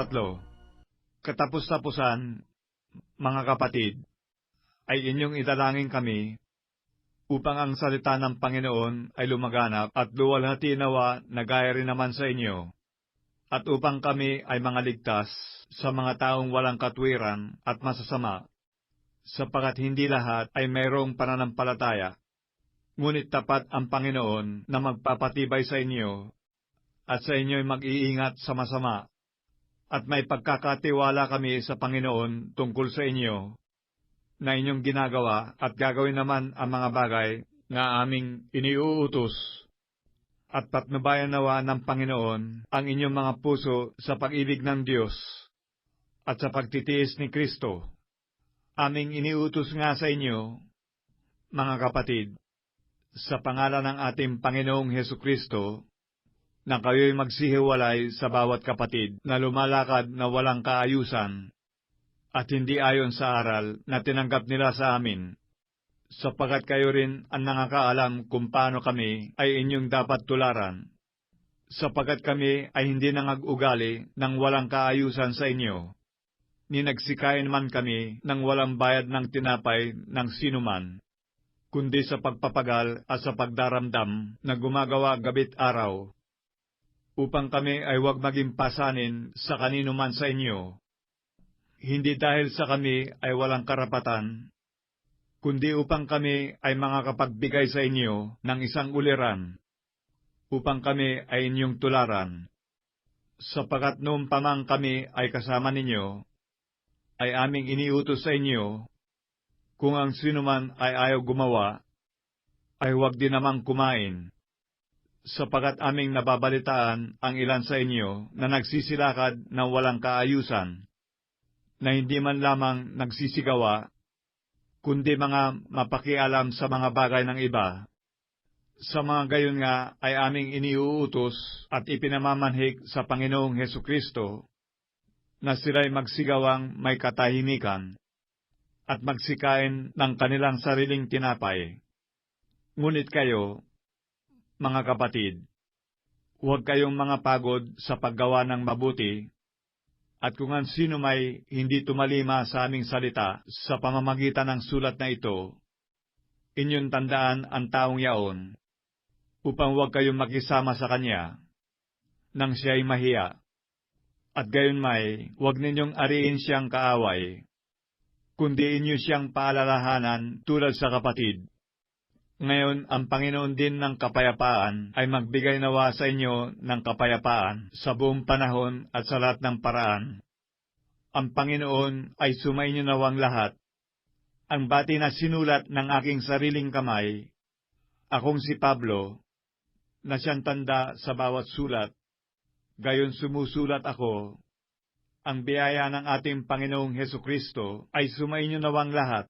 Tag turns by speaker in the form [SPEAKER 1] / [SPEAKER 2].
[SPEAKER 1] 3. Katapos-tapusan, mga kapatid, ay inyong idalangin kami upang ang salita ng Panginoon ay lumaganap at luwalhati nawa na gaya rin naman sa inyo, at upang kami ay mga ligtas sa mga taong walang katwiran at masasama, sapagat hindi lahat ay mayroong pananampalataya. Ngunit tapat ang Panginoon na magpapatibay sa inyo at sa inyo'y mag-iingat sa masama. At may pagkakatiwala kami sa Panginoon tungkol sa inyo, na inyong ginagawa at gagawin naman ang mga bagay na aming iniuutos. At patnubayan nawa ng Panginoon ang inyong mga puso sa pag-ibig ng Diyos at sa pagtitiis ni Kristo. Aming iniutos nga sa inyo, mga kapatid, sa pangalan ng ating Panginoong Hesukristo, na kayo'y magsihiwalay sa bawat kapatid na lumalakad na walang kaayusan at hindi ayon sa aral na tinanggap nila sa amin, sapagat kayo rin ang nakakaalam kung paano kami ay inyong dapat tularan, sapagat kami ay hindi nangag-ugali ng walang kaayusan sa inyo, ni nagsikain man kami ng walang bayad ng tinapay ng sinuman, kundi sa pagpapagal at sa pagdaramdam na gumagawa gabit araw, upang kami ay huwag maging pasanin sa kanino man sa inyo, hindi dahil sa kami ay walang karapatan, kundi upang kami ay makakapagbigay sa inyo ng isang uliran, upang kami ay inyong tularan, sapagat noong pamang kami ay kasama ninyo, ay aming iniutos sa inyo, kung ang sinuman ay ayaw gumawa, ay huwag din namang kumain, sapagat aming nababalitaan ang ilan sa inyo na nagsisilakad ng walang kaayusan, na hindi man lamang nagsisigawa, kundi mga mapakialam sa mga bagay ng iba. Sa mga gayon nga ay aming iniuutos at ipinamamanhik sa Panginoong Hesukristo, na sila'y magsigawang may katahimikan, at magsikain ng kanilang sariling tinapay. Ngunit kayo, mga kapatid, huwag kayong mga pagod sa paggawa ng mabuti, at kung ang sino may hindi tumalima sa aming salita sa pamamagitan ng sulat na ito, inyong tandaan ang taong yaon, upang huwag kayong makisama sa kanya, nang siya'y mahiya. At gayon may, huwag ninyong ariin siyang kaaway, kundi inyo siyang paalalahanan tulad sa kapatid. Ngayon, ang Panginoon din ng kapayapaan ay magbigay nawa sa inyo ng kapayapaan sa buong panahon at sa lahat ng paraan. Ang Panginoon ay sumainyo nawang lahat. Ang bati na sinulat ng aking sariling kamay, akong si Pablo, na siyang tanda sa bawat sulat, gayon sumusulat ako. Ang biyaya ng ating Panginoong Hesukristo ay sumainyo nawang lahat.